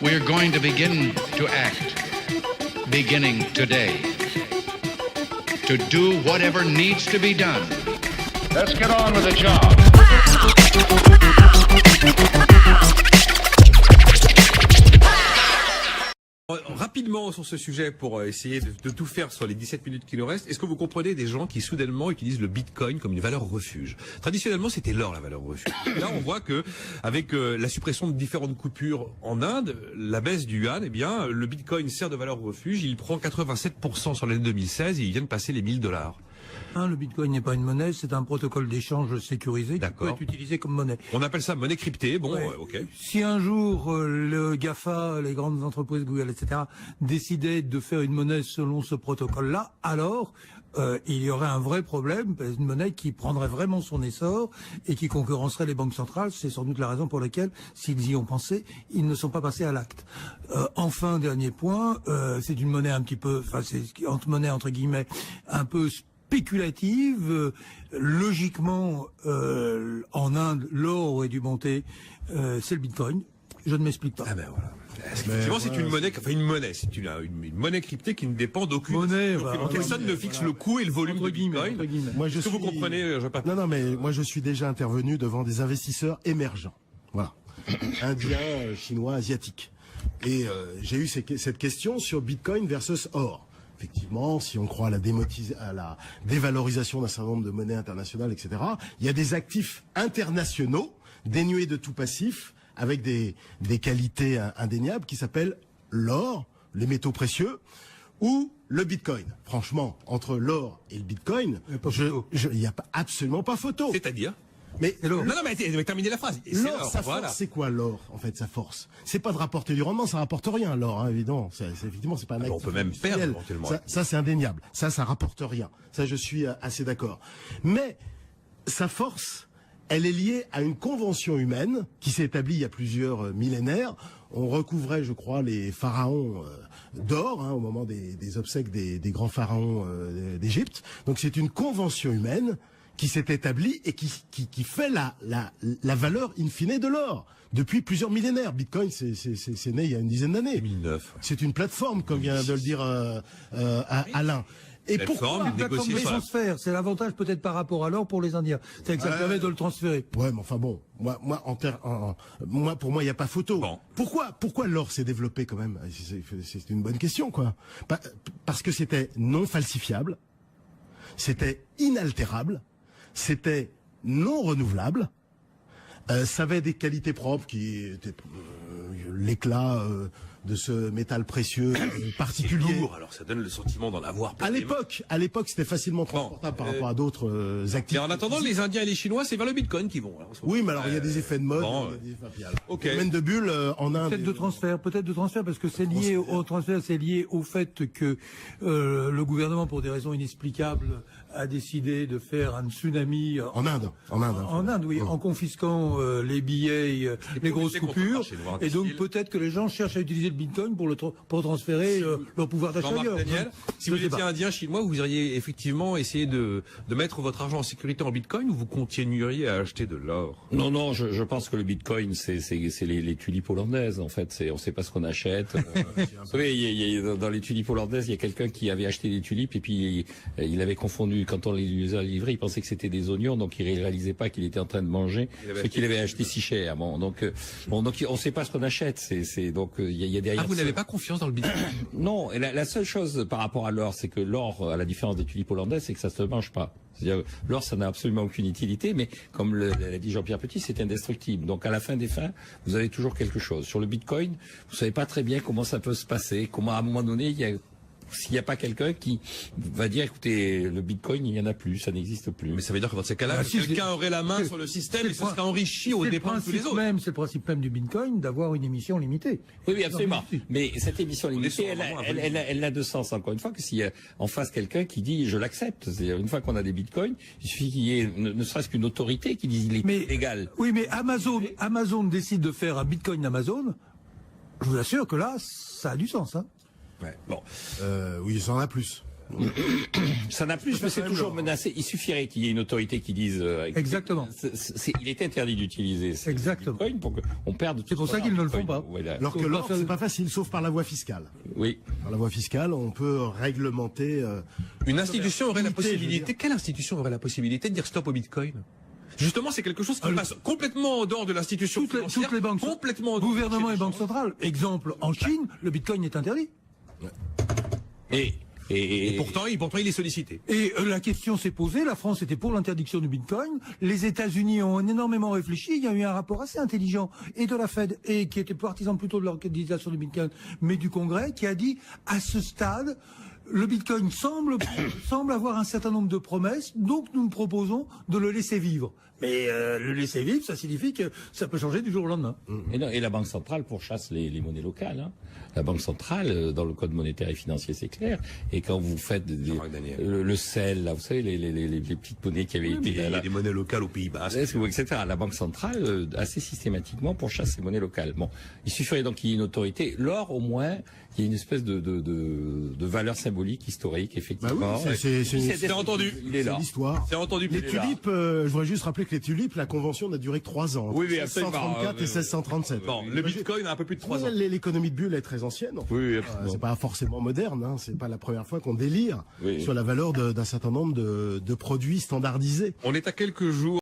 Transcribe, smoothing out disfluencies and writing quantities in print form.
we're going to begin to act, beginning today, to do whatever needs to be done. Let's get on with the job. Rapidement sur ce sujet pour essayer de tout faire sur les 17 minutes qui nous restent, est-ce que vous comprenez des gens qui soudainement utilisent le bitcoin comme une valeur refuge? Traditionnellement, c'était l'or la valeur refuge. Là, on voit que avec la suppression de différentes coupures en Inde, la baisse du yuan, eh bien, le bitcoin sert de valeur refuge. Il prend 87% sur l'année 2016 et il vient de passer les $1000. Le bitcoin n'est pas une monnaie, c'est un protocole d'échange sécurisé qui peut être utilisé comme monnaie. On appelle ça monnaie cryptée, bon, ouais. Ok. Si un jour le GAFA, les grandes entreprises, Google, etc., décidaient de faire une monnaie selon ce protocole-là, alors il y aurait un vrai problème, une monnaie qui prendrait vraiment son essor et qui concurrencerait les banques centrales. C'est sans doute la raison pour laquelle, s'ils y ont pensé, ils ne sont pas passés à l'acte. Enfin, dernier point, c'est une monnaie un petit peu, enfin c'est une monnaie entre guillemets, un peu spéculative. Logiquement, en Inde, l'or aurait dû monter, c'est le bitcoin. Je ne m'explique pas. Ah ben voilà. Effectivement, c'est une monnaie, enfin une monnaie, c'est une monnaie cryptée qui ne dépend d'aucune monnaie. Personne ne fixe le coût et le volume de bitcoin. Moi, Est-ce que vous comprenez, Non, mais moi, je suis déjà intervenu devant des investisseurs émergents. Voilà. Indiens, chinois, asiatiques. Et j'ai eu cette question sur bitcoin versus or. Effectivement, si on croit à la dévalorisation d'un certain nombre de monnaies internationales, etc., il y a des actifs internationaux dénués de tout passif, avec des qualités indéniables, qui s'appellent l'or, les métaux précieux, ou le bitcoin. Franchement, entre l'or et le bitcoin, il n'y a absolument pas photo. C'est-à-dire? Mais non, mais terminez la phrase. L'or, sa force, c'est quoi l'or, en fait, sa force? C'est pas de rapporter du rendement, ça rapporte rien, l'or, hein, évidemment. Effectivement, c'est pas un actif. On peut même perdre éventuellement. Ça c'est indéniable. Ça rapporte rien. Ça, je suis assez d'accord. Mais, sa force, elle est liée à une convention humaine qui s'est établie il y a plusieurs millénaires. On recouvrait, je crois, les pharaons d'or, au moment des obsèques des grands pharaons d'Égypte. Donc c'est une convention humaine qui s'est établie et qui fait la valeur in fine de l'or depuis plusieurs millénaires. Bitcoin, c'est né il y a une dizaine d'années. 2009. C'est une plateforme, comme vient de le dire Alain. Et pourquoi la plateforme de transfert, c'est l'avantage peut-être par rapport à l'or pour les Indiens. C'est que ça permet de le transférer. Ouais, mais enfin bon, pour moi, il n'y a pas photo. Bon. Pourquoi l'or s'est développé quand même? C'est une bonne question, quoi. Parce que c'était non falsifiable, c'était inaltérable, c'était non renouvelable, ça avait des qualités propres qui étaient l'éclat de ce métal précieux particulier. C'est lourd, alors ça donne le sentiment d'en avoir. À l'époque, c'était facilement transportable par rapport à d'autres actifs. Et en attendant, les Indiens et les Chinois, c'est vers le bitcoin qu'ils vont. Oui, mais alors il y a des effets de mode, phénomène de bulle en Inde. Peut-être de transfert, parce que c'est lié au transfert, c'est lié au fait que le gouvernement, pour des raisons inexplicables, a décidé de faire un tsunami en Inde. En Inde, oui, en confisquant les billets, les grosses coupures, et donc peut-être que les gens cherchent à utiliser le bitcoin pour transférer leur pouvoir d'achat ailleurs. Daniel, si vous étiez indien chinois, vous auriez effectivement essayé de mettre votre argent en sécurité en bitcoin, ou vous continueriez à acheter de l'or? Non, je pense que le bitcoin, c'est les tulipes hollandaises, en fait. On sait pas ce qu'on achète. Vous savez, dans les tulipes hollandaises, il y a quelqu'un qui avait acheté des tulipes et puis il avait confondu, quand on les a livrées, il pensait que c'était des oignons, donc il réalisait pas qu'il était en train de manger ce qu'il avait acheté si cher. Donc on sait pas ce qu'on achète. Donc il y a derrière. Ah, vous n'avez pas confiance dans le bitcoin? Non, et la seule chose par rapport à l'or, c'est que l'or, à la différence des tulipes hollandaises, c'est que ça se mange pas. C'est-à-dire, l'or, ça n'a absolument aucune utilité, mais comme l'a dit Jean-Pierre Petit, c'est indestructible. Donc, à la fin des fins, vous avez toujours quelque chose. Sur le bitcoin, vous savez pas très bien comment ça peut se passer, comment à un moment donné, s'il n'y a pas quelqu'un qui va dire, écoutez, le bitcoin, il n'y en a plus, ça n'existe plus. Mais ça veut dire que dans ces cas-là, quelqu'un aurait la main sur le système et se serait enrichi au dépens de tous les autres. C'est le principe même du bitcoin d'avoir une émission limitée. Oui, absolument. Mais cette émission limitée, elle a de sens, encore une fois, que s'il y a en face quelqu'un qui dit, je l'accepte. C'est-à-dire, une fois qu'on a des bitcoins, il suffit qu'il y ait ne serait-ce qu'une autorité qui dise, il est légal. Oui, mais Amazon décide de faire un bitcoin Amazon. Je vous assure que là, ça a du sens, hein. Ouais, bon. Oui, ça en a plus. Ça n'a plus, mais c'est toujours menacé. Il suffirait qu'il y ait une autorité qui dise. Exactement. Il est interdit d'utiliser ces Exactement. bitcoins pour qu'on perde. C'est pour ça qu'ils ne le font pas. Voilà. Alors que Sauf l'or, pas- c'est pas facile, sauf par la voie fiscale. Oui. Par la voie fiscale, on peut réglementer. Une institution aurait la Limité, je veux possibilité, dire. quelle institution aurait la possibilité de dire stop au bitcoin? Justement, c'est quelque chose qui passe complètement en dehors de l'institution financière, toutes les banques, complètement en dehors du gouvernement marché et des banques changes. centrales. Exemple, en Chine, le bitcoin est interdit. Et pourtant, il est sollicité. Et la question s'est posée, la France était pour l'interdiction du bitcoin, les États-Unis ont énormément réfléchi, il y a eu un rapport assez intelligent et de la Fed, et qui était partisan plutôt de l'organisation du bitcoin, mais du Congrès, qui a dit, à ce stade, le bitcoin semble avoir un certain nombre de promesses, donc nous proposons de le laisser vivre. Mais le laisser vivre, ça signifie que ça peut changer du jour au lendemain. Et, non, et la Banque centrale pourchasse les monnaies locales. Hein. La Banque centrale, dans le code monétaire et financier, c'est clair. Et quand vous faites Jean-Marc Daniel. le sel, là, vous savez, les petites monnaies qui avaient été... Il y a des monnaies locales aux Pays-Bas. etc. La Banque centrale, assez systématiquement, pourchasse les monnaies locales. Bon, il suffirait donc qu'il y ait une autorité. L'or, au moins, il y a une espèce de valeur symbolique, historique, effectivement. Bah oui, c'est entendu. Il est là. l'histoire. C'est entendu. Les tulipes, je voudrais juste rappeler que les tulipes, la convention n'a duré que 3 ans. Oui, oui, entre absolument. 1634 et 1637. Bon, le bitcoin a un peu plus de 3 ans. L'économie de bulle est très ancienne. Oui, C'est pas forcément moderne, hein. C'est pas la première fois qu'on délire Oui. sur la valeur d'un certain nombre de produits standardisés. On est à quelques jours